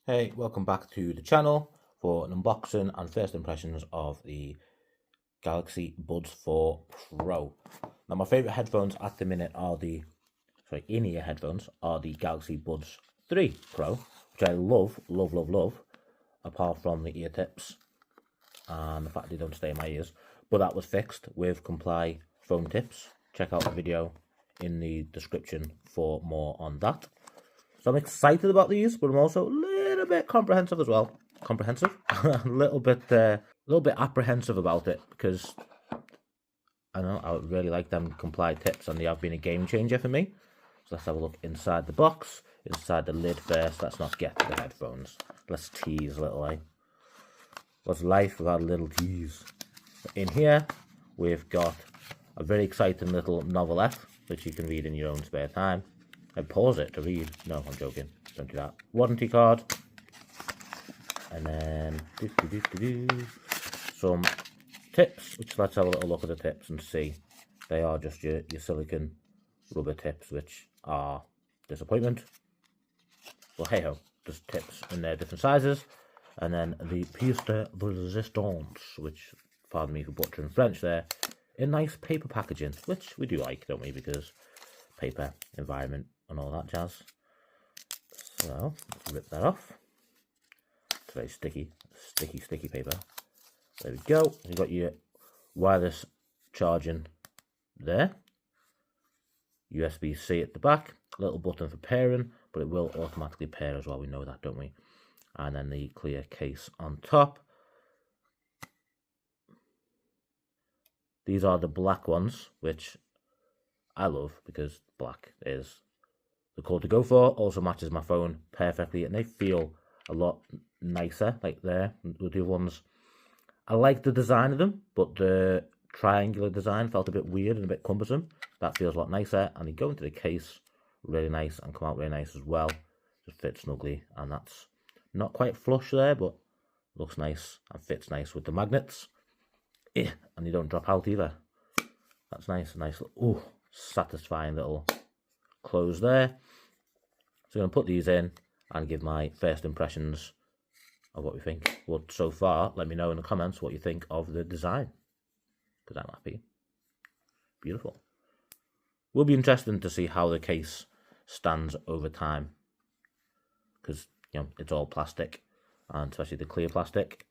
Hey, welcome back to the channel for an unboxing and first impressions of the Galaxy Buds 4 Pro. Now, my favourite headphones at the minute are the, in-ear headphones are the Galaxy Buds 3 Pro, which I love, apart from the ear tips and the fact they don't stay in my ears. But that was fixed with Comply foam tips. Check out the video in the description for more on that. So I'm excited about these, but I'm also a little bit comprehensive as well. A little bit apprehensive about it because I know I really like them Comply tips, and they have been a game changer for me. So let's have a look inside the box, inside the lid first. Let's not get to the headphones. Let's tease a little, eh? What's life without a little tease? In here, we've got a very exciting little novelette, which you can read in your own spare time. I pause it to read. No, I'm joking. Don't do that. Warranty card. And then some tips, which let's have a little look at the tips and see. They are just your silicone rubber tips, which are disappointment. Well, hey ho, just tips in their different sizes. And then the pièce de résistance, which, pardon me for butchering French there, in nice paper packaging, which we do like, don't we? Because paper, environment, and all that jazz. So let's rip that off. It's very sticky paper. There we go. You've got your wireless charging there. USB-C at the back. Little button for pairing, but it will automatically pair as well. We know that, don't we? And then the clear case on top. These are the black ones, which I love because black is the colour to go for. Also matches my phone perfectly, and they feel a lot nicer, like there with the other ones. I like the design of them, but the triangular design felt a bit weird and a bit cumbersome. That feels a lot nicer, and they go into the case really nice and come out really nice as well. Just fit snugly, and that's not quite flush there, but looks nice and fits nice with the magnets. Yeah, and you don't drop out either. That's nice, nice. Ooh, satisfying little close there. So I'm going to put these in and give my first impressions of what we think. Well, so far, let me know in the comments what you think of the design, because I'm happy. Beautiful. Will be interesting to see how the case stands over time, because it's all plastic, and especially the clear plastic,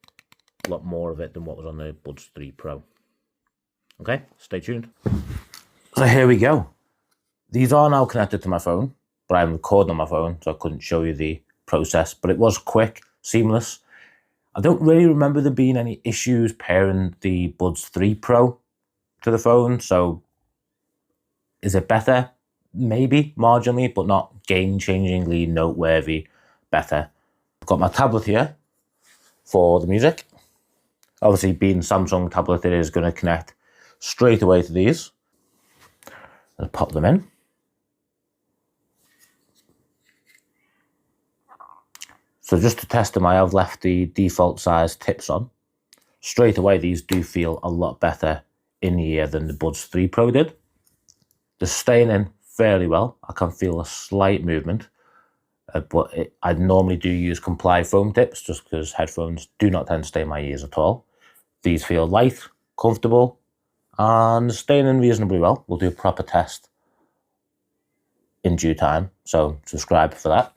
a lot more of it than what was on the Buds 3 Pro. Okay, stay tuned. So here we go. These are now connected to my phone, but I'm recording on my phone, so I couldn't show you the process, but it was quick, seamless. I don't really remember there being any issues pairing the Buds 3 Pro to the phone, so is it better? Maybe, marginally, but not game-changingly noteworthy better. I've got my tablet here for the music. Obviously, being Samsung tablet, it is going to connect straight away to these. Let's pop them in. So just to test them, I have left the default size tips on. Straight away, these do feel a lot better in the ear than the Buds 3 Pro did. They're staying in fairly well. I can feel a slight movement, but I normally do use Comply foam tips just because headphones do not tend to stay in my ears at all. These feel light, comfortable, and staying in reasonably well. We'll do a proper test in due time, so subscribe for that.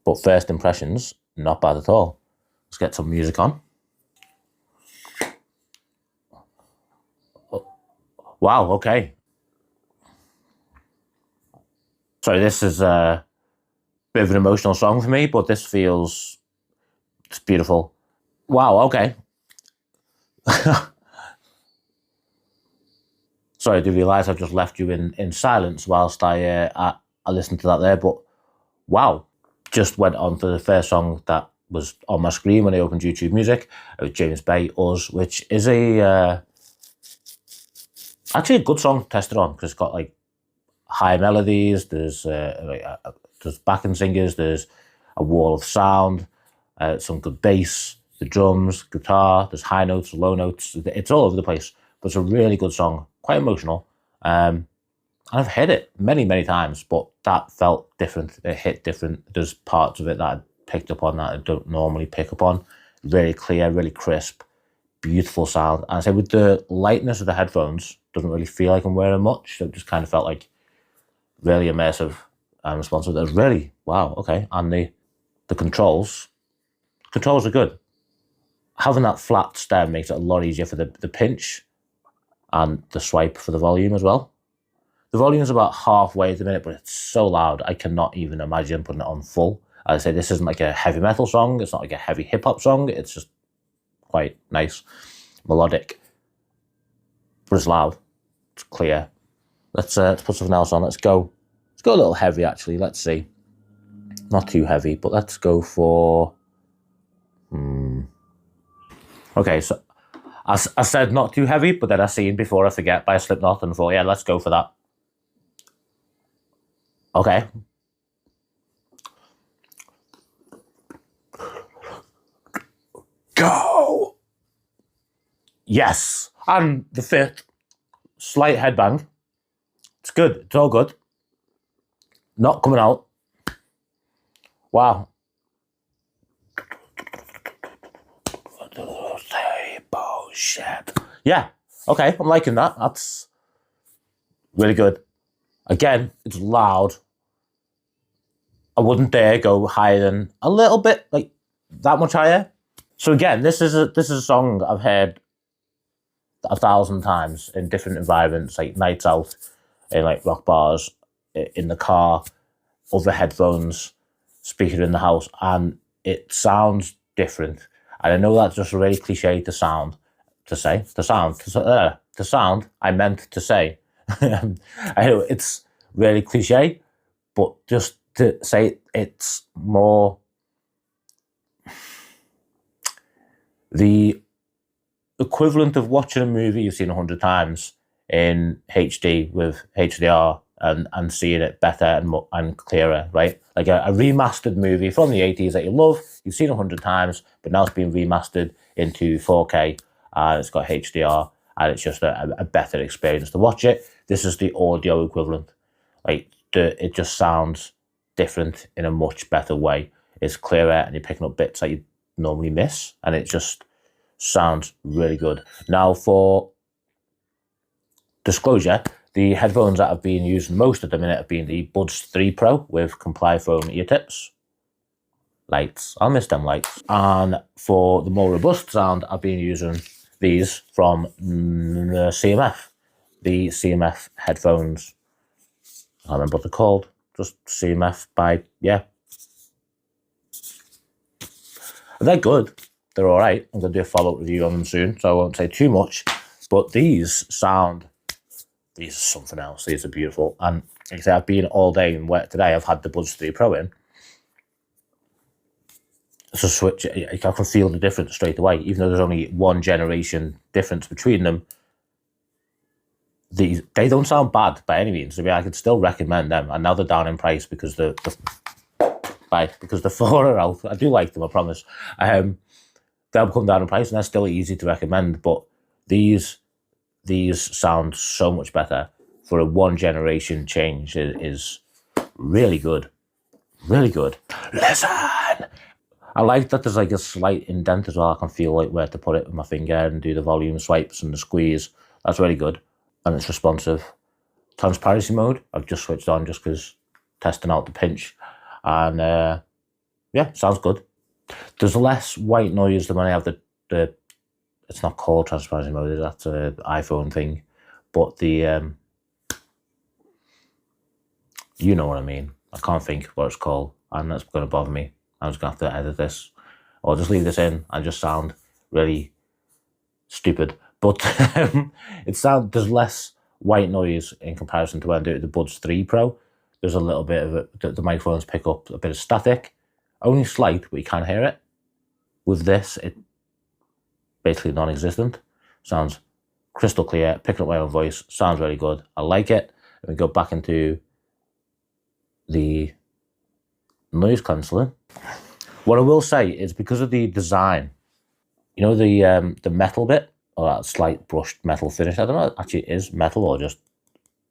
But first impressions, not bad at all. Let's get some music on. Oh, wow, okay. Sorry, this is a bit of an emotional song for me, but this feels, it's beautiful. Wow, okay. Sorry, I do realise I've just left you in silence whilst I listened to that there, but wow. Just went on for the first song that was on my screen when I opened YouTube Music. It was James Bay, Us, which is actually a good song to test it on, because it's got like high melodies, there's backing singers, there's a wall of sound, some good bass, the drums, guitar, there's high notes, low notes, it's all over the place, but it's a really good song, quite emotional. I've hit it many, many times, but that felt different. It hit different. There's parts of it that I picked up on that I don't normally pick up on. Really clear, really crisp, beautiful sound. And I say with the lightness of the headphones, doesn't really feel like I'm wearing much. So it just kind of felt like really immersive and responsive. It was really, wow, okay. And the controls are good. Having that flat stem makes it a lot easier for the pinch and the swipe for the volume as well. The volume is about halfway at the minute, but it's so loud, I cannot even imagine putting it on full. As I say, this isn't like a heavy metal song. It's not like a heavy hip hop song. It's just quite nice, melodic. But it's loud. It's clear. Let's put something else on. Let's go a little heavy, actually. Let's see. Not too heavy, but let's go for... Okay, so I said not too heavy, but then I seen Before I Forget by Slipknot and thought, yeah, let's go for that. Okay. Go! Yes! And the fit, slight headbang. It's good. It's all good. Not coming out. Wow. Bullshit. Yeah. Okay, I'm liking that. That's really good. Again, it's loud. I wouldn't dare go higher than a little bit, like that much higher. So again, this is a song I've heard 1,000 times in different environments, like nights out, in like rock bars, in the car, other headphones, speaker in the house, and it sounds different. And I know that's just really cliche to sound. I meant to say. I know it's really cliche, but just to say it's more the equivalent of watching a movie you've seen 100 times in HD with HDR and seeing it better and clearer, right? Like a remastered movie from the 80s that you love, you've seen 100 times, but now it's being remastered into 4K and it's got HDR and it's just a better experience to watch it. This is the audio equivalent. Like it just sounds different in a much better way. It's clearer and you're picking up bits that you normally miss, and it just sounds really good. Now, for disclosure, the headphones that have been used most at the minute have been the Buds 3 Pro with Comply Foam ear tips. Lights. I'll miss them lights. And for the more robust sound, I've been using these from CMF. The CMF headphones. I can't remember what they're called. Just CMF by, yeah. They're good. They're all right. I'm going to do a follow-up review on them soon, so I won't say too much. But these are something else. These are beautiful. And like I say, I've been all day and wet today. I've had the Buds 3 Pro in. So switch, I can feel the difference straight away. Even though there's only one generation difference between them, they don't sound bad by any means. I mean, I could still recommend them. And now they're down in price because the 4 are out. I do like them, I promise. They'll come down in price and they're still easy to recommend. But these sound so much better for a one generation change. Is really good. Really good. Listen! I like that there's like a slight indent as well. I can feel like where to put it with my finger and do the volume swipes and the squeeze. That's really good. And it's responsive. Transparency mode, I've just switched on just because testing out the pinch. And yeah, sounds good. There's less white noise than when I have the it's not called transparency mode, that's an iPhone thing. But the, you know what I mean. I can't think what it's called, and that's going to bother me. I'm just going to have to edit this, or just leave this in and just sound really stupid. But there's less white noise in comparison to when I do it with the Buds 3 Pro. There's a little bit of it, the microphones pick up a bit of static, only slight, but you can hear it. With this, it basically non-existent. Sounds crystal clear, picking up my own voice, sounds really good. I like it. And we go back into the noise cancelling. What I will say is because of the design, you know, the metal bit, or that slight brushed metal finish, I don't know, actually it is metal or just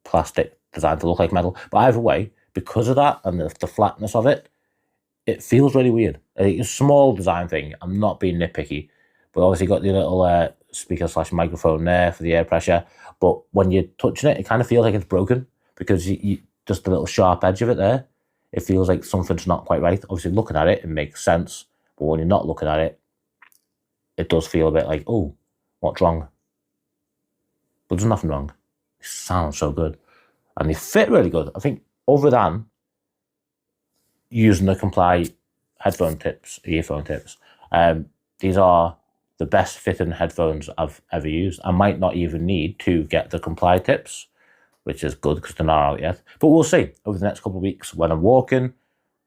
plastic designed to look like metal. But either way, because of that and the flatness of it, it feels really weird. It's a small design thing. I'm not being nitpicky, but obviously got the little speaker / microphone there for the air pressure. But when you're touching it, it kind of feels like it's broken because you just the little sharp edge of it there. It feels like something's not quite right. Obviously, looking at it, it makes sense. But when you're not looking at it, it does feel a bit like, oh, what's wrong? But there's nothing wrong. It sounds so good. And they fit really good. I think other than using the Comply headphone tips, earphone tips, these are the best fitting headphones I've ever used. I might not even need to get the Comply tips, which is good because they're not out yet. But we'll see over the next couple of weeks when I'm walking,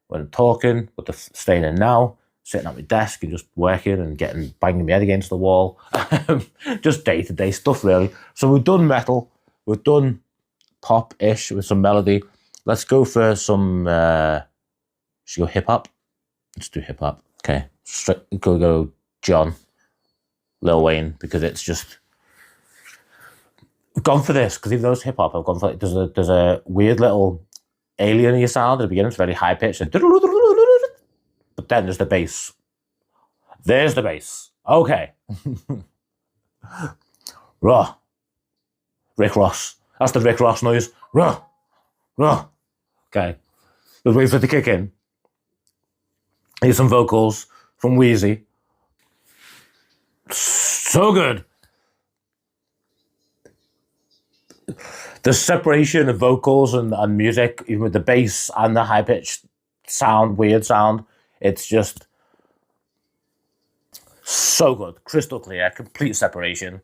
when I'm talking, with the staying in now, sitting at my desk and just working and banging my head against the wall. Just day-to-day stuff, really. So we've done metal. We've done pop-ish with some melody. Let's go for some, should we go hip-hop? Let's do hip-hop. Okay. Go John, Lil Wayne, because it's just... I've gone for this, because even though it's hip-hop, I've gone for it. There's a weird little alien-y sound at the beginning. It's very high-pitched. But then there's the bass. There's the bass. Okay. Raw. Rick Ross. That's the Rick Ross noise. Raw. Raw. Okay. Let's wait for it to kick in. Here's some vocals from Wheezy. So good. The separation of vocals and music, even with the bass and the high-pitched sound, weird sound, it's just so good. Crystal clear, complete separation.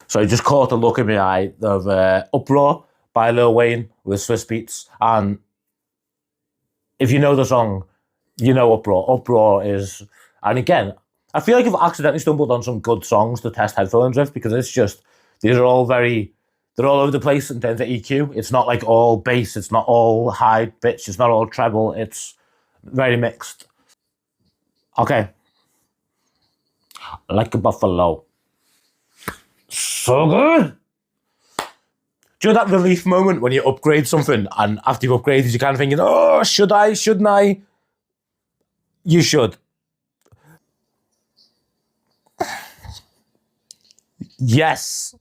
So I just caught the look in my eye of Uproar by Lil Wayne with Swiss Beats. And if you know the song, you know Uproar. Uproar is... And again, I feel like I've accidentally stumbled on some good songs to test headphones with, because it's just... These are all very... They're all over the place in terms of EQ. It's not like all bass. It's not all high pitch. It's not all treble. It's very mixed. Okay. Like a buffalo. So good. Do you know that relief moment when you upgrade something and after you've upgraded you're kind of thinking, oh, should I, shouldn't I? You should. Yes.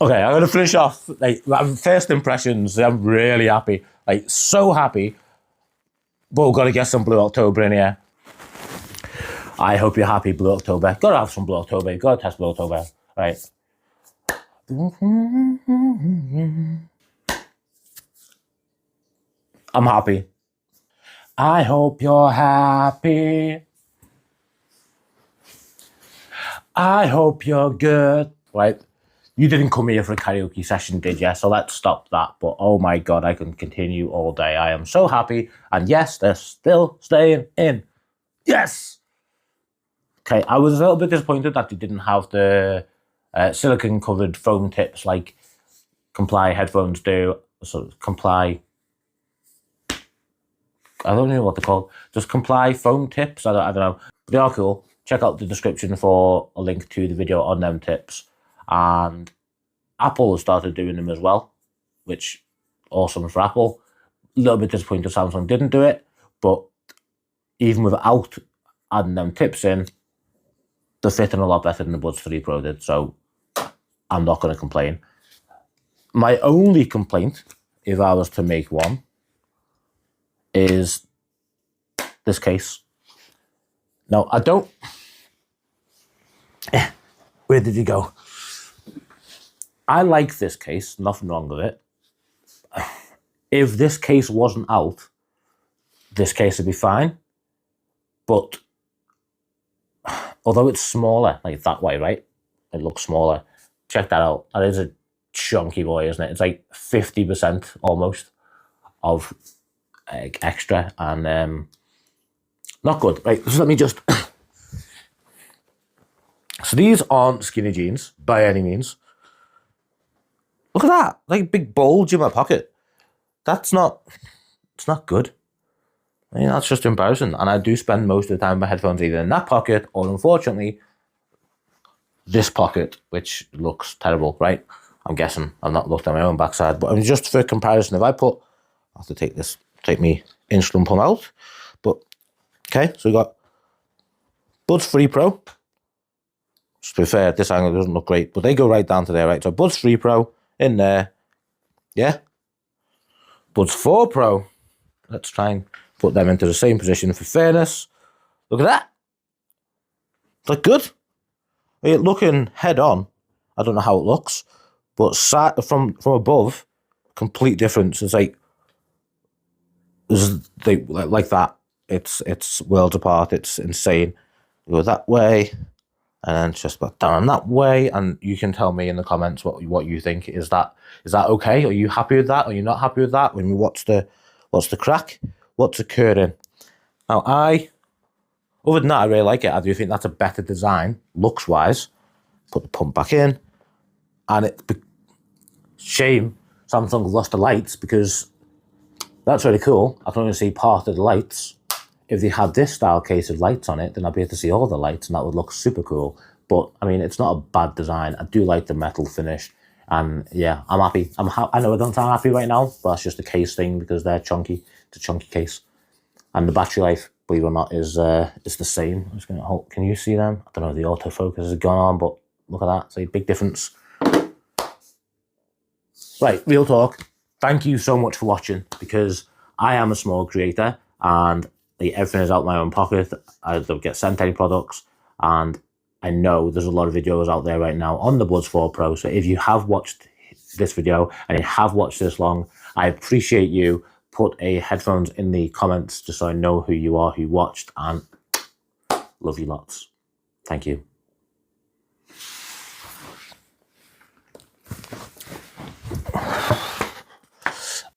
Okay, I'm going to finish off, like, first impressions. I'm really happy, like, so happy. But we've got to get some Blue October in here. I hope you're happy, Blue October. Got to have some Blue October. Got to test Blue October. Right. I'm happy. I hope you're happy. I hope you're good. Right. You didn't come here for a karaoke session, did you? So let's stop that. But oh my God, I can continue all day. I am so happy. And yes, they're still staying in. Yes. Okay, I was a little bit disappointed that they didn't have the silicone-covered foam tips like Comply headphones do. So Comply... I don't know what they're called. Just Comply foam tips. I don't know. But they are cool. Check out the description for a link to the video on them tips. And Apple has started doing them as well, which awesome for Apple. A little bit disappointed Samsung didn't do it, but even without adding them tips in, they're fitting a lot better than the Buds 3 Pro did, so I'm not going to complain. My only complaint, if I was to make one, is this case. Now, I don't... Where did he go? I like this case, nothing wrong with it. If this case wasn't out, this case would be fine. But although it's smaller, like that way, right? It looks smaller. Check that out. That is a chunky boy, isn't it? It's like 50% almost of extra and not good. Right, so let me just... So these aren't skinny jeans by any means. Look at that, like a big bulge in my pocket. It's not good. I mean, that's just embarrassing. And I do spend most of the time with my headphones either in that pocket or, unfortunately, this pocket, which looks terrible, right? I'm guessing. I've not looked at my own backside, but I mean, just for comparison, if I put, I have to take me instrument pump out. But okay, so we got Buds 3 Pro. Just to be fair, this angle doesn't look great, but they go right down to there, right? So Buds 3 Pro in there, yeah. Buds 4 Pro. Let's try and put them into the same position for fairness. Look at that. Look good. Looking head on, I don't know how it looks, but from above, complete difference. It's like that. It's worlds apart. It's insane. You go that way, and then just back down that way, and you can tell me in the comments what you think. Is that okay? Are you happy with that? Are you not happy with that? I mean, what's the crack? What's occurring? Now, other than that, I really like it. I do think that's a better design, looks-wise. Put the pump back in, and shame Samsung lost the lights, because that's really cool. I can only see part of the lights. If they had this style case of lights on it, then I'd be able to see all the lights, and that would look super cool. But I mean, it's not a bad design. I do like the metal finish, and yeah, I'm happy. I know I don't sound happy right now, but that's just a case thing because they're chunky. It's a chunky case, and the battery life, believe it or not, is the same. I'm just gonna hold. Can you see them? I don't know if the autofocus has gone on, but look at that. It's a big difference. Right, real talk. Thank you so much for watching, because I am a small creator and everything is out of my own pocket. I don't get sent any products, and I know there's a lot of videos out there right now on the Buds 4 Pro. So if you have watched this video and you have watched this long, I appreciate you. Put a headphones in the comments just so I know who you are, who watched, and love you lots. Thank you.